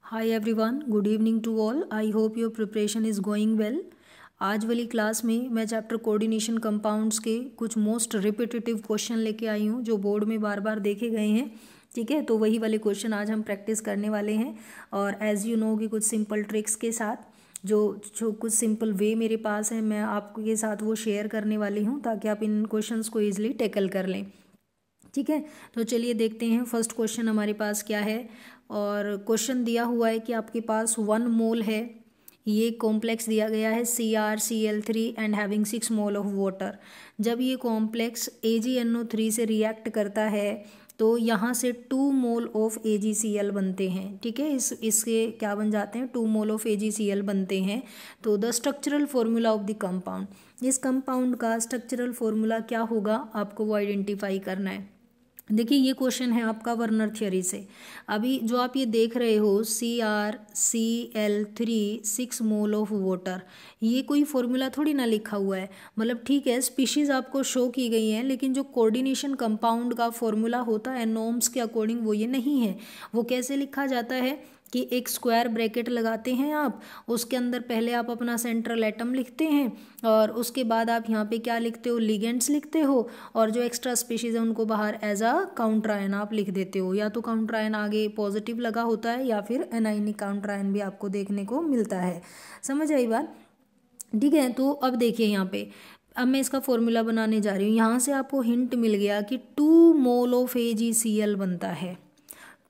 Hi everyone, good evening to all. I hope your preparation is going well. आज वाली class में मैं chapter coordination compounds के कुछ मोस्ट रिपीटेटिव क्वेश्चन लेके आई हूँ जो बोर्ड में बार बार देखे गए हैं। ठीक है, तो वही वाले क्वेश्चन आज हम प्रैक्टिस करने वाले हैं और एज़ यू नो कि कुछ सिंपल ट्रिक्स के साथ जो कुछ सिंपल वे मेरे पास है मैं आपके साथ वो शेयर करने वाली हूँ ताकि आप इन क्वेश्चंस को ईजिली टैकल कर लें। ठीक है, तो चलिए देखते हैं फर्स्ट क्वेश्चन हमारे पास क्या है। और क्वेश्चन दिया हुआ है कि आपके पास 1 मोल है, ये कॉम्प्लेक्स दिया गया है CrCl3 and having 6 mole of water. जब ये कॉम्प्लेक्स AgNO3 से रिएक्ट करता है तो यहाँ से 2 मोल ऑफ AgCl बनते हैं। ठीक है, इसके क्या बन जाते हैं, 2 मोल ऑफ AgCl बनते हैं। तो the structural formula of the compound, इस कंपाउंड का स्ट्रक्चरल फॉर्मूला क्या होगा आपको वो आइडेंटिफाई करना है। देखिए ये क्वेश्चन है आपका वर्नर थ्योरी से। अभी जो आप ये देख रहे हो CrCl3 6 मोल ऑफ वाटर, ये कोई फॉर्मूला थोड़ी ना लिखा हुआ है। मतलब ठीक है स्पीशीज़ आपको शो की गई हैं लेकिन जो कोऑर्डिनेशन कंपाउंड का फॉर्मूला होता है नॉर्म्स के अकॉर्डिंग वो ये नहीं है। वो कैसे लिखा जाता है कि एक स्क्वायर ब्रैकेट लगाते हैं आप, उसके अंदर पहले आप अपना सेंट्रल एटम लिखते हैं और उसके बाद आप यहाँ पे क्या लिखते हो, लिगेंड्स लिखते हो, और जो एक्स्ट्रा स्पीशीज़ है उनको बाहर एज अ काउंटर आयन आप लिख देते हो। या तो काउंटर आयन आगे पॉजिटिव लगा होता है या फिर एनायनिक काउंटर आयन भी आपको देखने को मिलता है। समझ आई बात? ठीक है, तो अब देखिए यहाँ पे अब मैं इसका फॉर्मूला बनाने जा रही हूँ। यहाँ से आपको हिंट मिल गया कि 2 मोल ऑफ AgCl बनता है।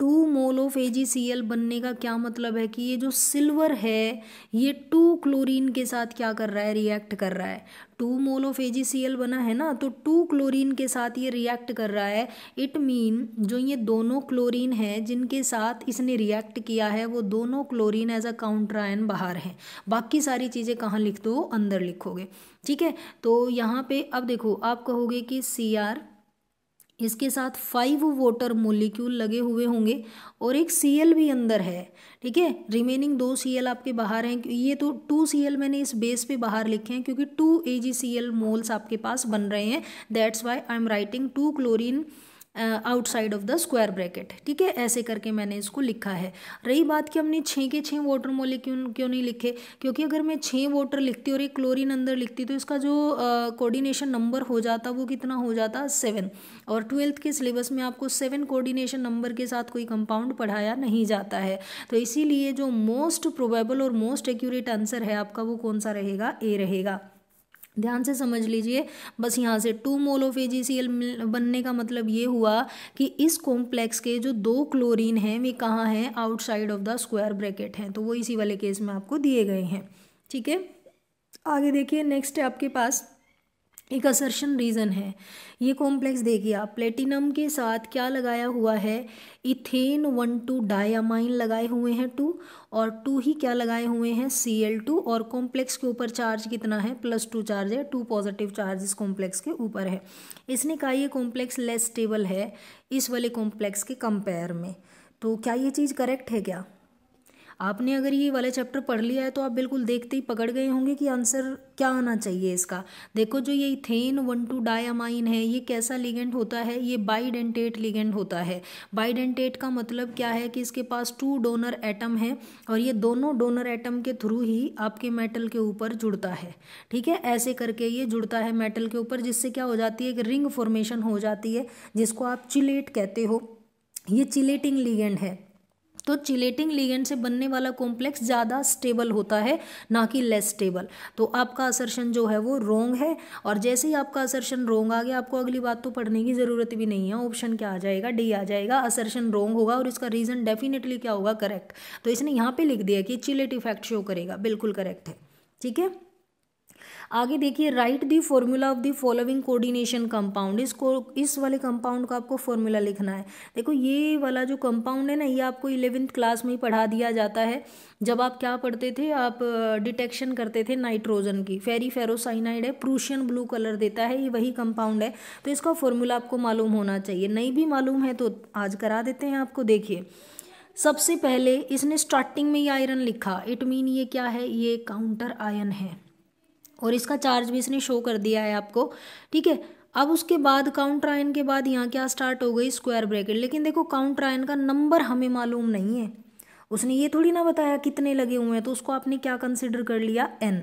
2 मोल ऑफ AgCl बनने का क्या मतलब है कि ये जो सिल्वर है ये 2 क्लोरीन के साथ क्या कर रहा है, रिएक्ट कर रहा है। 2 मोल ऑफ AgCl बना है ना, तो 2 क्लोरीन के साथ ये रिएक्ट कर रहा है। इट मीन जो ये दोनों क्लोरीन है जिनके साथ इसने रिएक्ट किया है वो दोनों chlorine as a counter ion बाहर हैं। बाकी सारी चीज़ें कहाँ लिख दो, अंदर लिखोगे। ठीक है, तो यहाँ पे अब देखो आप कहोगे कि Cr, इसके साथ 5 वाटर मोलिक्यूल लगे हुए होंगे और एक Cl भी अंदर है। ठीक है, रिमेनिंग 2 Cl आपके बाहर हैं। ये तो 2 Cl मैंने इस बेस पे बाहर लिखे हैं क्योंकि 2 AgCl मोल्स आपके पास बन रहे हैं। That's why I am writing 2 chlorine outside of the square bracket. ठीक है, ऐसे करके मैंने इसको लिखा है। रही बात कि हमने 6 के 6 वाटर मोलिक्यूल क्यों नहीं लिखे, क्योंकि अगर मैं 6 वाटर लिखती और एक क्लोरीन अंदर लिखती तो इसका जो कोऑर्डिनेशन नंबर हो जाता वो कितना हो जाता, 7। और 12th के सिलेबस में आपको 7 कोऑर्डिनेशन नंबर के साथ कोई कंपाउंड पढ़ाया नहीं जाता है। तो इसीलिए जो मोस्ट प्रोबेबल और मोस्ट एक्यूरेट आंसर है आपका वो कौन सा रहेगा, ए रहेगा। ध्यान से समझ लीजिए। बस यहाँ से 2 मोल ऑफ AgCl बनने का मतलब ये हुआ कि इस कॉम्प्लेक्स के जो 2 क्लोरीन हैं वे कहाँ हैं, outside of the square bracket हैं। तो वो इसी वाले केस में आपको दिए गए हैं। ठीक है, आगे देखिए नेक्स्ट है आपके पास एक असर्शन रीजन है। ये कॉम्प्लेक्स देखिए आप, प्लेटिनम के साथ क्या लगाया हुआ है, इथेन 1,2 डायमाइन लगाए हुए हैं 2, और 2 ही क्या लगाए हुए हैं, Cl2, और कॉम्प्लेक्स के ऊपर चार्ज कितना है, +2 चार्ज है, 2 पॉजिटिव चार्ज इस कॉम्प्लेक्स के ऊपर है। इसने कहा ये कॉम्प्लेक्स लेस स्टेबल है इस वाले कॉम्प्लेक्स के कंपेयर में। तो क्या ये चीज़ करेक्ट है क्या? आपने अगर ये वाला चैप्टर पढ़ लिया है तो आप बिल्कुल देखते ही पकड़ गए होंगे कि आंसर क्या आना चाहिए इसका। देखो जो ये इथेन 1,2 डायमाइन है ये कैसा लिगेंड होता है, ये बाइडेंटेट लिगेंड होता है। बाइडेंटेट का मतलब क्या है कि इसके पास 2 डोनर एटम है और ये दोनों डोनर एटम के थ्रू ही आपके मेटल के ऊपर जुड़ता है। ठीक है, ऐसे करके ये जुड़ता है मेटल के ऊपर, जिससे क्या हो जाती है, एक रिंग फॉर्मेशन हो जाती है जिसको आप चिलेट कहते हो। ये चिलेटिंग लिगेंड है। तो चिलेटिंग लिगेंड से बनने वाला कॉम्प्लेक्स ज़्यादा स्टेबल होता है ना कि लेस स्टेबल। तो आपका असर्शन जो है वो रॉन्ग है। और जैसे ही आपका असर्शन रॉन्ग आ गया आपको अगली बात तो पढ़ने की ज़रूरत भी नहीं है। ऑप्शन क्या आ जाएगा, डी आ जाएगा। असर्शन रॉन्ग होगा और इसका रीज़न डेफिनेटली क्या होगा, करेक्ट। तो इसने यहाँ पे लिख दिया कि चिलेट इफेक्ट शो करेगा, बिल्कुल करेक्ट है। ठीक है, आगे देखिए, right the formula of the following coordination compound. इस वाले कंपाउंड का आपको फॉर्मूला लिखना है। देखो ये वाला जो कंपाउंड है ना ये आपको 11th क्लास में ही पढ़ा दिया जाता है। जब आप क्या पढ़ते थे, आप डिटेक्शन करते थे नाइट्रोजन की, फेरिफेरोसाइनाइड है, प्रूशियन ब्लू कलर देता है, ये वही कंपाउंड है। तो इसका फॉर्मूला आपको मालूम होना चाहिए। नहीं भी मालूम है तो आज करा देते हैं आपको। देखिए सबसे पहले इसने स्टार्टिंग में ये आयरन लिखा, इट मीन ये क्या है, ये काउंटर आयन है और इसका चार्ज भी इसने शो कर दिया है आपको। ठीक है, अब उसके बाद काउंटर आयन के बाद यहाँ क्या स्टार्ट हो गई, स्क्वायर ब्रैकेट। लेकिन देखो काउंटर आयन का नंबर हमें मालूम नहीं है उसने ये थोड़ी ना बताया कितने लगे हुए हैं, तो उसको आपने क्या कंसिडर कर लिया, n।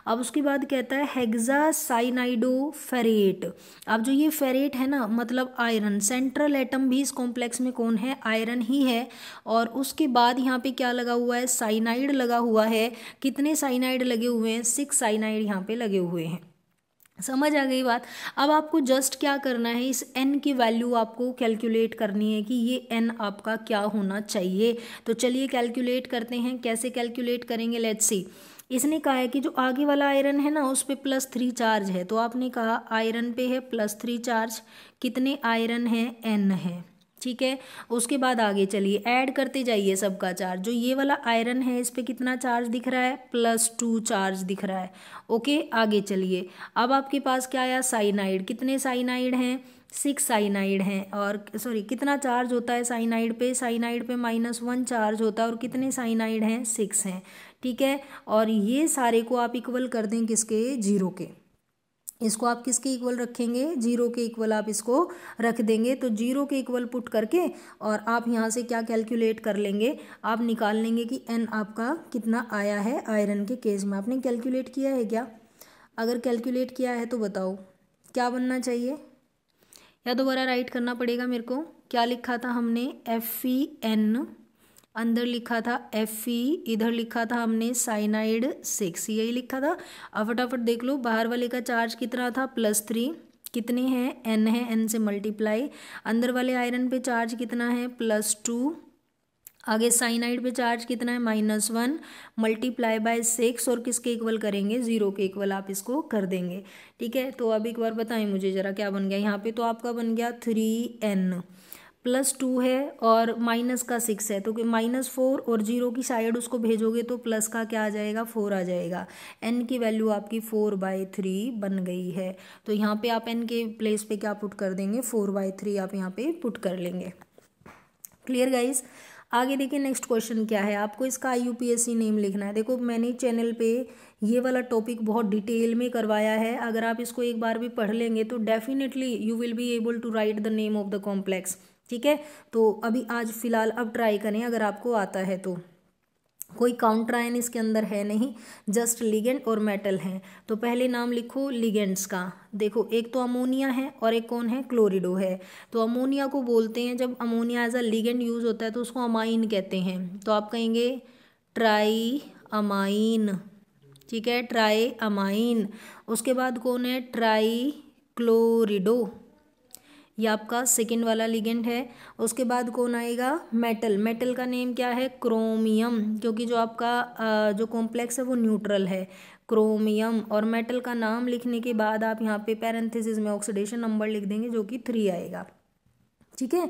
अब उसके बाद कहता है हेक्सासाइनाइडोफेरेट। अब जो ये फेरेट है ना, मतलब आयरन, सेंट्रल एटम भी इस कॉम्प्लेक्स में कौन है, आयरन ही है। और उसके बाद यहाँ पे क्या लगा हुआ है, साइनाइड लगा हुआ है। कितने साइनाइड लगे हुए हैं, 6 साइनाइड यहाँ पे लगे हुए हैं। समझ आ गई बात। अब आपको जस्ट क्या करना है, इस n की वैल्यू आपको कैलकुलेट करनी है कि ये n आपका क्या होना चाहिए। तो चलिए कैलकुलेट करते हैं। कैसे कैलकुलेट करेंगे, लेट्स सी। इसने कहा है कि जो आगे वाला आयरन है ना, उस पे +3 चार्ज है, तो आपने कहा आयरन पे है +3 चार्ज। कितने आयरन है, n है, ठीक है। उसके बाद आगे चलिए ऐड करते जाइए सबका चार्ज। जो ये वाला आयरन है इस पे कितना चार्ज दिख रहा है, +2 चार्ज दिख रहा है। ओके, आगे चलिए। अब आपके पास क्या आया, साइनाइड। कितने साइनाइड हैं, 6 साइनाइड हैं। और सॉरी, कितना चार्ज होता है साइनाइड पे, साइनाइड पे -1 चार्ज होता है। और कितने साइनाइड हैं, 6 हैं, ठीक है। और ये सारे को आप इक्वल कर दें किसके, 0 के। इसको आप किसके इक्वल रखेंगे, 0 के इक्वल आप इसको रख देंगे। तो 0 के इक्वल पुट करके और आप यहाँ से क्या कैलकुलेट कर लेंगे, आप निकाल लेंगे कि n आपका कितना आया है आयरन के केस में। आपने कैलकुलेट किया है क्या, अगर कैलकुलेट किया है तो बताओ क्या बनना चाहिए, या दोबारा राइट करना पड़ेगा मेरे को। क्या लिखा था हमने, FeN, अंदर लिखा था Fe, इधर लिखा था हमने साइनाइड 6, यही लिखा था। अब फटाफट देख लो, बाहर वाले का चार्ज कितना था, +3। कितने हैं, n है, n से मल्टीप्लाई। अंदर वाले आयरन पे चार्ज कितना है, +2। आगे साइनाइड पे चार्ज कितना है, -1 मल्टीप्लाई बाय 6। और किसके इक्वल करेंगे, 0 के इक्वल आप इसको कर देंगे, ठीक है। तो अब एक बार बताएं मुझे ज़रा क्या बन गया यहाँ पे। तो आपका बन गया 3n, +2 है और -6 है, तो -4 और 0 की साइड उसको भेजोगे तो प्लस का क्या आ जाएगा, 4 आ जाएगा। n की वैल्यू आपकी 4/3 बन गई है। तो यहाँ पे आप n के प्लेस पे क्या पुट कर देंगे, 4/3 आप यहाँ पे पुट कर लेंगे। Clear guys. आगे देखिए नेक्स्ट क्वेश्चन क्या है, आपको इसका IUPAC नेम लिखना है। देखो मैंने चैनल पे ये वाला टॉपिक बहुत डिटेल में करवाया है, अगर आप इसको एक बार भी पढ़ लेंगे तो definitely you will be able to write the name of the complex, ठीक है। तो अभी आज फिलहाल अब ट्राई करें, अगर आपको आता है तो। कोई काउंटर आयन इसके अंदर है नहीं, जस्ट लिगेंड और मेटल हैं। तो पहले नाम लिखो लिगेंड्स का। देखो एक तो अमोनिया है और एक कौन है, क्लोरिडो है। तो अमोनिया को बोलते हैं, जब ammonia as a ligand use होता है तो उसको अमाइन कहते हैं। तो आप कहेंगे ट्राई अमाइन, ठीक है, ट्राई अमाइन। उसके बाद कौन है, ट्राई क्लोरिडो, ये आपका सेकेंड वाला लिगेंड है। उसके बाद कौन आएगा, मेटल। मेटल का नेम क्या है, क्रोमियम, क्योंकि जो आपका जो कॉम्प्लेक्स है वो न्यूट्रल है, क्रोमियम। और मेटल का नाम लिखने के बाद आप यहाँ पे पैरेंथेसिस में ऑक्सीडेशन नंबर लिख देंगे जो कि 3 आएगा, ठीक है।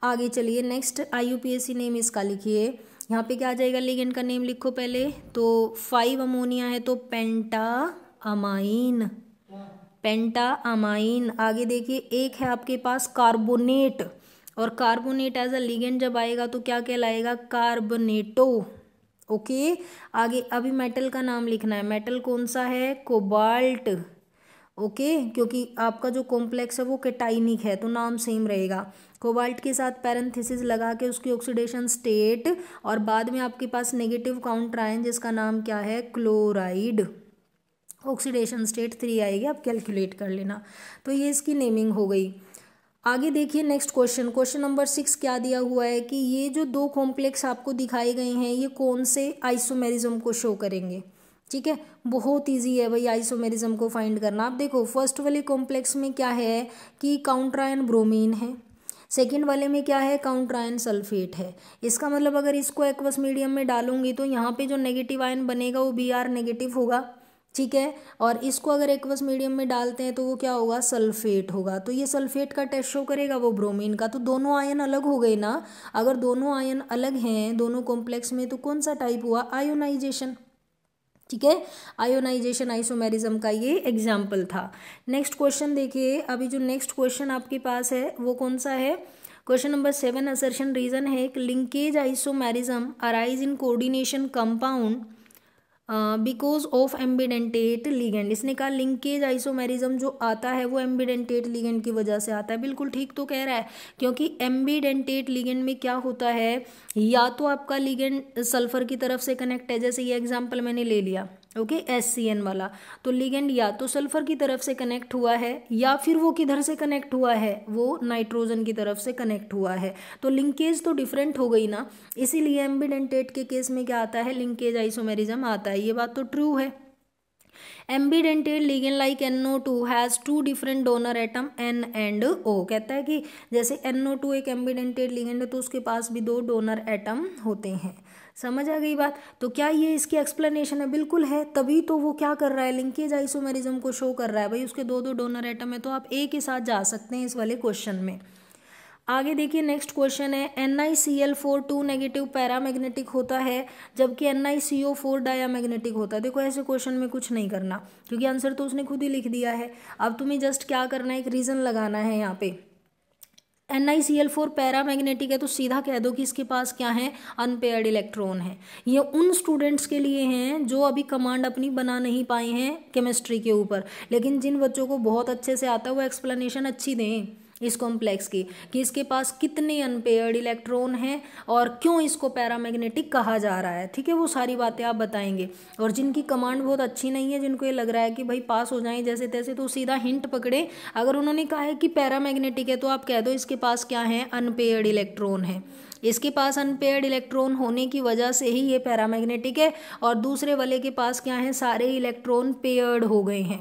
आगे चलिए नेक्स्ट IUPAC नेम इसका लिखिए। यहाँ पे क्या आ जाएगा, लिगेंड का नेम लिखो पहले। तो 5 अमोनिया है तो पेंटा अमाइन, पेंटा अमाइन। आगे देखिए एक है आपके पास कार्बोनेट, और कार्बोनेट एज अ लिगेंड जब आएगा तो क्या कहलाएगा, कार्बोनेटो, ओके। आगे अभी मेटल का नाम लिखना है, मेटल कौन सा है, कोबाल्ट, ओके। क्योंकि आपका जो कॉम्प्लेक्स है वो कैटाइनिक है तो नाम सेम रहेगा। कोबाल्ट के साथ पैरेंथेसिस लगा के उसकी ऑक्सीडेशन स्टेट, और बाद में आपके पास नेगेटिव काउंटर आयन जिसका नाम क्या है, क्लोराइड, ऑक्सीडेशन स्टेट 3 आएगी, आप कैलकुलेट कर लेना। तो ये इसकी नेमिंग हो गई। आगे देखिए नेक्स्ट क्वेश्चन, क्वेश्चन नंबर 6 क्या दिया हुआ है कि ये जो 2 कॉम्प्लेक्स आपको दिखाए गए हैं ये कौन से आइसोमेरिज्म को शो करेंगे, ठीक है। बहुत इजी है भाई आइसोमेरिज्म को फाइंड करना। आप देखो फर्स्ट वाले कॉम्प्लेक्स में क्या है कि काउंटर आयन ब्रोमीन है, सेकेंड वाले में क्या है, काउंटर आयन सल्फेट है। इसका मतलब अगर इसको एक्वस मीडियम में डालूंगी तो यहाँ पे जो नेगेटिव आयन बनेगा वो Br नेगेटिव होगा, ठीक है। और इसको अगर एक्वस मीडियम में डालते हैं तो वो क्या होगा, सल्फेट होगा। तो ये सल्फेट का टेस्ट शो करेगा वो ब्रोमीन का। तो दोनों आयन अलग हो गए ना, अगर दोनों आयन अलग हैं दोनों कॉम्प्लेक्स में तो कौन सा टाइप हुआ, आयोनाइजेशन, ठीक है। आयोनाइजेशन आइसोमेरिज्म का ये एग्जाम्पल था। नेक्स्ट क्वेश्चन देखिए, अभी जो नेक्स्ट क्वेश्चन आपके पास है वो कौन सा है, क्वेश्चन नंबर 7 असर्शन रीजन है, linkage isomerism arise in coordination compound because of ambidentate ligand. इसने कहा लिंकेज आइसोमेरिज्म जो आता है वो एम्बिडेंटेट लिगेंड की वजह से आता है। बिल्कुल ठीक तो कह रहा है, क्योंकि एम्बिडेंटेट लिगेंड में क्या होता है, या तो आपका लिगेंड सल्फर की तरफ से कनेक्ट है, जैसे ये एग्जांपल मैंने ले लिया, ओके, SCN वाला, तो लिगेंड या तो सल्फर की तरफ से कनेक्ट हुआ है या फिर वो किधर से कनेक्ट हुआ है, वो नाइट्रोजन की तरफ से कनेक्ट हुआ है, तो लिंकेज तो डिफरेंट हो गई ना। इसीलिए एम्बिडेंटेट के केस में क्या आता है, लिंकेज आइसोमेरिज्म आता है। ये बात तो ट्रू है। Ambidentate ligand like NO2 has 2 different donor atom N and O। कहता है कि जैसे NO2 एक एम्बिडेंटेट लिगेंड है तो उसके पास भी 2 डोनर एटम होते हैं। समझ आ गई बात। तो क्या ये इसकी एक्सप्लेनेशन है? बिल्कुल है, तभी तो वो क्या कर रहा है, लिंकेज आइसोमेरिज्म को शो कर रहा है। भाई उसके 2 डोनर एटम है तो आप एक ही साथ जा सकते हैं इस वाले क्वेश्चन में। आगे देखिए, नेक्स्ट क्वेश्चन है, NiCl4 2 नेगेटिव पैरामैग्नेटिक होता है जबकि NiCO4 डायामैग्नेटिक होता है। देखो ऐसे क्वेश्चन में कुछ नहीं करना, क्योंकि आंसर तो उसने खुद ही लिख दिया है। अब तुम्हें जस्ट क्या करना है, एक रीजन लगाना है यहाँ पे। NiCl4 पैरामैग्नेटिक है तो सीधा कह दो कि इसके पास क्या है, अनपेयर्ड इलेक्ट्रॉन है। ये उन स्टूडेंट्स के लिए हैं जो अभी कमांड अपनी बना नहीं पाए हैं केमिस्ट्री के ऊपर, लेकिन जिन बच्चों को बहुत अच्छे से आता है वो एक्सप्लेनेशन अच्छी दें इस कॉम्प्लेक्स की, कि इसके पास कितने अनपेयर्ड इलेक्ट्रॉन हैं और क्यों इसको पैरामैग्नेटिक कहा जा रहा है। ठीक है, वो सारी बातें आप बताएंगे। और जिनकी कमांड बहुत अच्छी नहीं है, जिनको ये लग रहा है कि भाई पास हो जाएं जैसे तैसे, तो सीधा हिंट पकड़े। अगर उन्होंने कहा है कि पैरामैग्नेटिक है तो आप कह दो इसके पास क्या है, अनपेयर्ड इलेक्ट्रॉन है। इसके पास अनपेयर्ड इलेक्ट्रॉन होने की वजह से ही ये पैरामैग्नेटिक है, और दूसरे वाले के पास क्या है, सारे इलेक्ट्रॉन पेयर्ड हो गए हैं,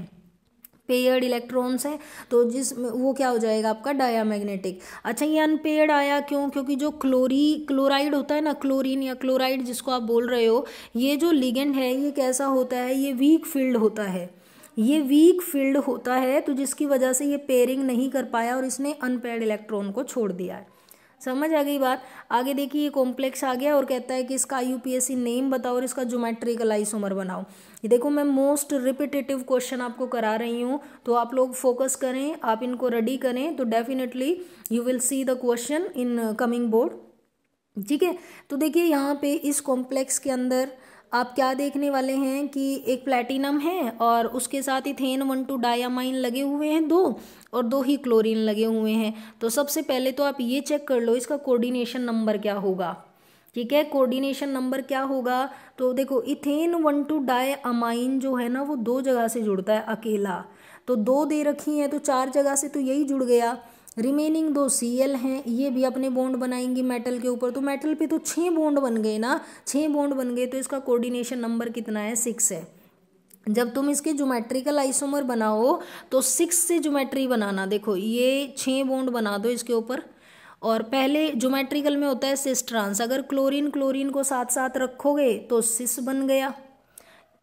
पेयर्ड इलेक्ट्रॉन्स हैं, तो वो क्या हो जाएगा आपका, डायामैग्नेटिक। अच्छा, ये अनपेयर्ड आया क्यों? क्योंकि जो क्लोराइड होता है ना, क्लोरीन या क्लोराइड जिसको आप बोल रहे हो, ये जो लिगेंड है ये कैसा होता है, ये वीक फील्ड होता है। ये वीक फील्ड होता है तो जिसकी वजह से ये पेयरिंग नहीं कर पाया और इसने अनपेयर्ड इलेक्ट्रॉन को छोड़ दिया है। समझ आ गई बात। आगे देखिए, ये कॉम्प्लेक्स आ गया और कहता है कि इसका IUPAC नेम बताओ और इसका ज्योमेट्रिकल आइसोमर बनाओ। ये देखो, मैं मोस्ट रिपीटेटिव क्वेश्चन आपको करा रही हूँ, तो आप लोग फोकस करें, आप इनको रेडी करें, तो definitely you will see the question in coming board. ठीक है, तो देखिए यहाँ पे इस कॉम्प्लेक्स के अंदर आप क्या देखने वाले हैं कि एक प्लैटिनम है और उसके साथ इथेन 1,2 डायामाइन लगे हुए हैं 2, और 2 ही क्लोरीन लगे हुए हैं। तो सबसे पहले तो आप ये चेक कर लो इसका कोऑर्डिनेशन नंबर क्या होगा। ठीक है, कोऑर्डिनेशन नंबर क्या होगा, तो देखो इथेन 1,2 डायामाइन जो है ना वो 2 जगह से जुड़ता है अकेला, तो 2 दे रखी हैं तो 4 जगह से तो यही जुड़ गया। रिमेनिंग 2 Cl हैं, ये भी अपने बॉन्ड बनाएंगी मेटल के ऊपर, तो मेटल पे तो 6 बॉन्ड बन गए ना, 6 बॉन्ड बन गए, तो इसका कोऑर्डिनेशन नंबर कितना है, 6 है। जब तुम इसके ज्योमेट्रिकल आइसोमर बनाओ तो 6 से ज्योमेट्री बनाना। देखो ये 6 बॉन्ड बना दो इसके ऊपर, और पहले ज्योमेट्रिकल में होता है सिस ट्रांस, अगर क्लोरीन को साथ साथ रखोगे तो सिस बन गया।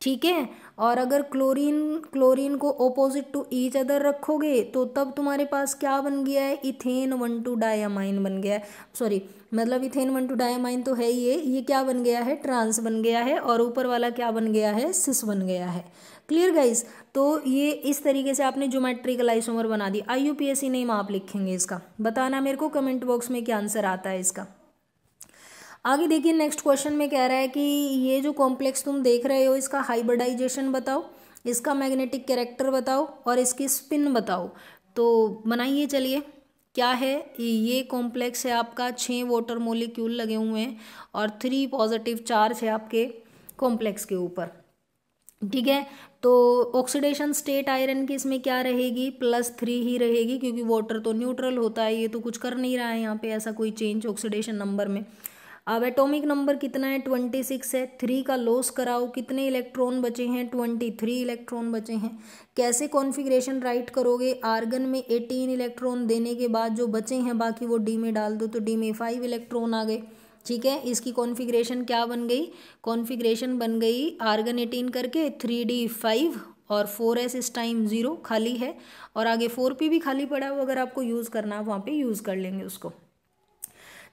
ठीक है, और अगर क्लोरीन को ऑपोजिट टू ईच अदर रखोगे तो तब तुम्हारे पास क्या बन गया है, इथेन 1,2 डायामाइन बन गया है। सॉरी, मतलब इथेन 1,2 डायामाइन तो है ये क्या बन गया है, ट्रांस बन गया है, और ऊपर वाला क्या बन गया है, सिस बन गया है। Clear guys. तो ये इस तरीके से आपने ज्योमेट्रिकल आइसोमर बना दी। IUPAC नेम आप लिखेंगे इसका, बताना मेरे को कमेंट बॉक्स में क्या आंसर आता है इसका। आगे देखिए, नेक्स्ट क्वेश्चन में कह रहा है कि ये जो कॉम्प्लेक्स तुम देख रहे हो इसका हाइब्रिडाइजेशन बताओ, इसका मैग्नेटिक कैरेक्टर बताओ और इसकी स्पिन बताओ। तो बनाइए, चलिए। क्या है ये कॉम्प्लेक्स है आपका, 6 वाटर मोलिक्यूल लगे हुए हैं और 3 पॉजिटिव चार्ज है आपके कॉम्प्लेक्स के ऊपर। ठीक है, तो ऑक्सीडेशन स्टेट आयरन की इसमें क्या रहेगी, +3 ही रहेगी, क्योंकि वाटर तो न्यूट्रल होता है, ये तो कुछ कर नहीं रहा है यहाँ पे ऐसा कोई चेंज ऑक्सीडेशन नंबर में। अब एटॉमिक नंबर कितना है, 26 है। 3 का लॉस कराओ, कितने इलेक्ट्रॉन बचे हैं, 23 इलेक्ट्रॉन बचे हैं। कैसे कॉन्फ़िगरेशन राइट करोगे, आर्गन में 18 इलेक्ट्रॉन देने के बाद जो बचे हैं बाकी वो डी में डाल दो, तो डी में 5 इलेक्ट्रॉन आ गए। ठीक है, इसकी कॉन्फ़िगरेशन क्या बन गई, कॉन्फ़िगरेशन बन गई आर्गन 18 करके 3D 5 और 4s इस टाइम 0 खाली है, और आगे 4p भी खाली पड़ा है, वो अगर आपको यूज़ करना है वहाँ पे यूज़ कर लेंगे उसको।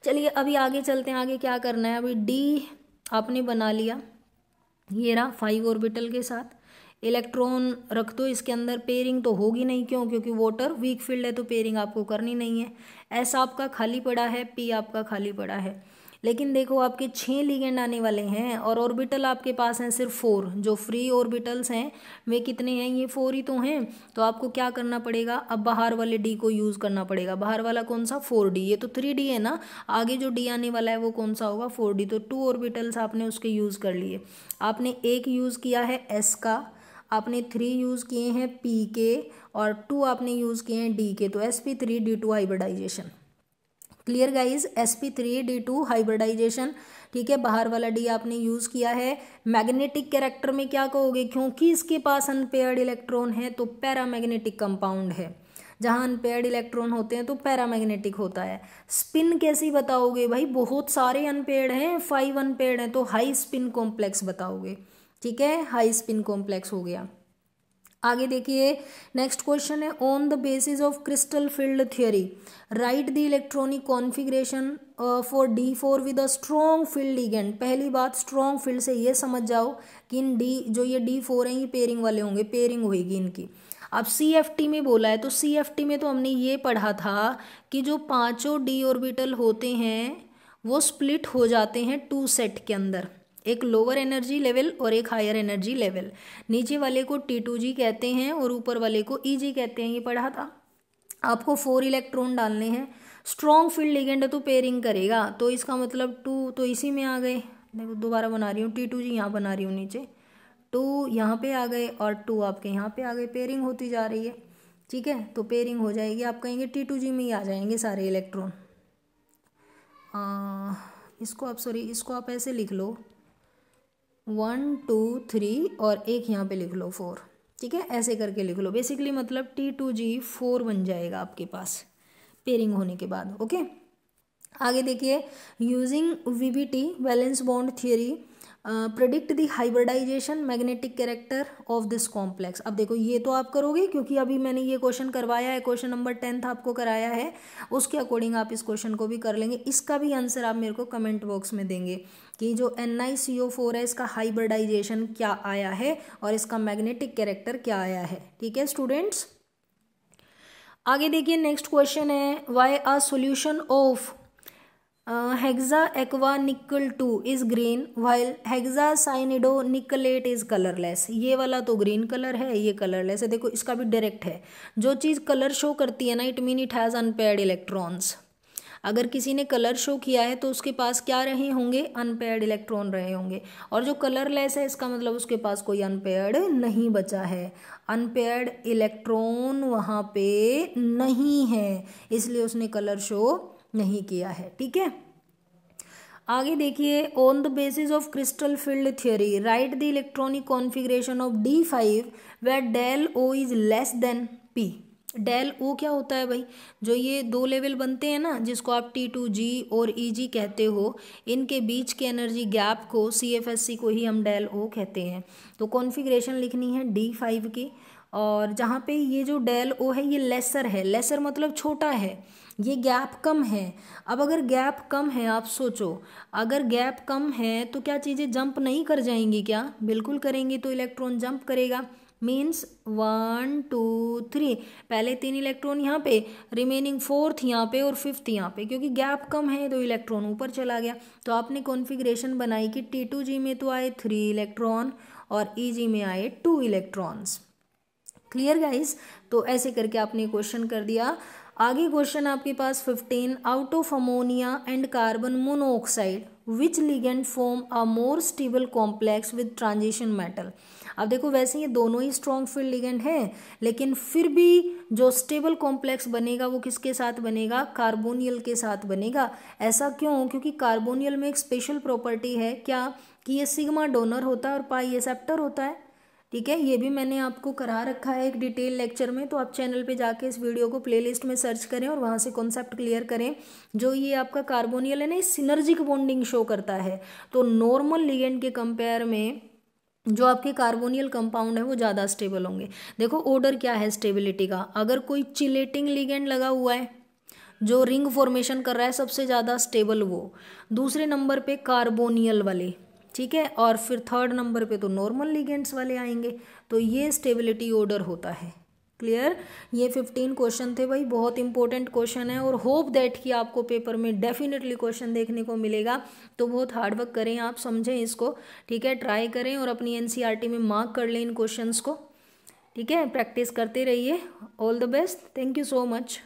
चलिए अभी आगे चलते हैं, आगे क्या करना है। अभी डी आपने बना लिया, ये रहा 5 ऑर्बिटल के साथ, इलेक्ट्रॉन रख दो इसके अंदर। पेयरिंग तो होगी नहीं, क्यों, क्योंकि वाटर वीक फील्ड है तो पेयरिंग आपको करनी नहीं है। एस आपका खाली पड़ा है, पी आपका खाली पड़ा है। लेकिन देखो आपके 6 लिगेंड आने वाले हैं और ऑर्बिटल आपके पास हैं सिर्फ 4। जो फ्री ऑर्बिटल्स हैं वे कितने हैं, ये 4 ही तो हैं। तो आपको क्या करना पड़ेगा, अब बाहर वाले डी को यूज़ करना पड़ेगा। बाहर वाला कौन सा, 4D, ये तो 3D है ना, आगे जो डी आने वाला है वो कौन सा होगा, 4D। तो 2 ऑर्बिटल्स आपने उसके यूज़ कर लिए। आपने एक यूज़ किया है S का, आपने 3 यूज़ किए हैं P के, और 2 आपने यूज़ किए हैं D के। तो sp3d2 hybridisation. Clear guys, sp3d2 hybridisation. ठीक है, बाहर वाला डी आपने यूज़ किया है। मैग्नेटिक कैरेक्टर में क्या कहोगे, क्योंकि इसके पास अनपेयर्ड इलेक्ट्रॉन है तो पैरामैग्नेटिक कंपाउंड है। जहाँ अनपेयर्ड इलेक्ट्रॉन होते हैं तो पैरामैग्नेटिक होता है। स्पिन कैसी बताओगे भाई, बहुत सारे अनपेयर्ड हैं, 5 अनपेयर्ड हैं, तो हाई स्पिन कॉम्प्लेक्स बताओगे। ठीक है, हाई स्पिन कॉम्प्लेक्स हो गया। आगे देखिए, नेक्स्ट क्वेश्चन है, on the basis of crystal field theory write the electronic configuration for D4 with a strong field ligand. पहली बात, स्ट्रॉन्ग फील्ड से ये समझ जाओ कि इन डी जो ये D4 हैं ये पेयरिंग वाले होंगे, पेयरिंग होगी इनकी। अब CFT में बोला है, तो CFT में तो हमने ये पढ़ा था कि जो 5 डी ऑर्बिटल होते हैं वो स्प्लिट हो जाते हैं 2 सेट के अंदर, एक लोअर एनर्जी लेवल और एक हायर एनर्जी लेवल। नीचे वाले को T2G कहते हैं और ऊपर वाले को EG कहते हैं, ये पढ़ा था। आपको 4 इलेक्ट्रॉन डालने हैं, स्ट्रॉन्ग फील्ड लिगेंड तो पेयरिंग करेगा, तो इसका मतलब 2 तो इसी में आ गए। देखो दोबारा बना रही हूँ, T2G यहाँ बना रही हूँ, नीचे 2 यहाँ पे आ गए और 2 आपके यहाँ पे आ गए, पेयरिंग होती जा रही है। ठीक है, तो पेयरिंग हो जाएगी, आप कहेंगे T2G में ही आ जाएंगे सारे इलेक्ट्रॉन। इसको आप ऐसे लिख लो, 1 2 3 और एक यहाँ पे लिख लो 4। ठीक है, ऐसे करके लिख लो। बेसिकली मतलब T2G 4 बन जाएगा आपके पास पेयरिंग होने के बाद। ओके, आगे देखिए, using VBT valence bond theory predict the hybridization magnetic character of this complex. अब देखो ये तो आप करोगे क्योंकि अभी मैंने ये क्वेश्चन करवाया है, क्वेश्चन नंबर 10 आपको कराया है, उसके अकॉर्डिंग आप इस क्वेश्चन को भी कर लेंगे। इसका भी आंसर आप मेरे को कमेंट बॉक्स में देंगे कि जो NiCO4 है इसका हाइब्रिडाइजेशन क्या आया है और इसका मैग्नेटिक कैरेक्टर क्या आया है। ठीक है स्टूडेंट्स, आगे देखिए, नेक्स्ट क्वेश्चन है, why a solution of hexa aqua nickel 2 is green while hexa cyanido nickelate is colourless. ये वाला तो ग्रीन कलर है, ये कलरलेस है। देखो इसका भी डायरेक्ट है, जो चीज़ कलर शो करती है ना, it mean it has unpaired electrons. अगर किसी ने कलर शो किया है तो उसके पास क्या रहे होंगे, अनपेयर्ड इलेक्ट्रॉन रहे होंगे। और जो कलरलेस है इसका मतलब उसके पास कोई अनपेयर्ड नहीं बचा है, अनपेयर्ड इलेक्ट्रॉन वहाँ पे नहीं है, इसलिए उसने कलर शो नहीं किया है। ठीक है, आगे देखिए, on the basis of crystal field theory write the electronic configuration of D5 where del O is less than P। Del O क्या होता है भाई, जो ये 2 लेवल बनते हैं ना जिसको आप T2G और EG कहते हो, इनके बीच के एनर्जी गैप को CFSC को ही हम डेल O कहते हैं। तो कॉन्फ़िगरेशन लिखनी है D5 की, और जहाँ पे ये जो डेल O है ये लेसर है, लेसर मतलब छोटा है, ये गैप कम है। अब अगर गैप कम है, आप सोचो अगर गैप कम है तो क्या चीज़ें जंप नहीं कर जाएंगी क्या, बिल्कुल करेंगी। तो इलेक्ट्रॉन जंप करेगा, मीन्स 1 2 3, पहले 3 इलेक्ट्रॉन यहाँ पे, रिमेनिंग 4th यहाँ पे और 5th यहाँ पे, क्योंकि गैप कम है तो इलेक्ट्रॉन ऊपर चला गया। तो आपने कॉन्फ़िगरेशन बनाई कि T2G में तो आए 3 इलेक्ट्रॉन और EG में आए 2 इलेक्ट्रॉन्स। क्लियर गाइस, तो ऐसे करके आपने क्वेश्चन कर दिया। आगे क्वेश्चन आपके पास 15, out of ammonia and carbon monoxide which ligand form a more stable complex with transition metal. अब देखो वैसे ये दोनों ही स्ट्रॉन्ग फील्ड लिगेंड है, लेकिन फिर भी जो स्टेबल कॉम्प्लेक्स बनेगा वो किसके साथ बनेगा, कार्बोनियल के साथ बनेगा। ऐसा क्यों, क्योंकि कार्बोनियल में एक स्पेशल प्रॉपर्टी है क्या, कि ये सिग्मा डोनर होता है और पाई एक्सेप्टर होता है। ठीक है, ये भी मैंने आपको करा रखा है एक डिटेल लेक्चर में, तो आप चैनल पे जाके इस वीडियो को प्लेलिस्ट में सर्च करें और वहाँ से कॉन्सेप्ट क्लियर करें। जो ये आपका कार्बोनियल है ना, ये सिनर्जिक बॉन्डिंग शो करता है, तो नॉर्मल लिगेंड के कंपेयर में जो आपके कार्बोनियल कंपाउंड है वो ज़्यादा स्टेबल होंगे। देखो ऑर्डर क्या है स्टेबिलिटी का, अगर कोई चिलेटिंग लिगेंड लगा हुआ है जो रिंग फॉर्मेशन कर रहा है, सबसे ज़्यादा स्टेबल वो, दूसरे नंबर पे कार्बोनियल वाले, ठीक है, और फिर 3rd नंबर पे तो नॉर्मल लिगेंड्स वाले आएंगे। तो ये स्टेबिलिटी ऑर्डर होता है। क्लियर। ये 15 क्वेश्चन थे भाई, बहुत इंपॉर्टेंट क्वेश्चन है और होप दैट कि आपको पेपर में डेफिनेटली क्वेश्चन देखने को मिलेगा। तो बहुत हार्ड वर्क करें आप, समझें इसको, ठीक है, ट्राई करें और अपनी एनसीईआरटी में मार्क कर लें इन क्वेश्चंस को, ठीक है, प्रैक्टिस करते रहिए। All the best, thank you so much.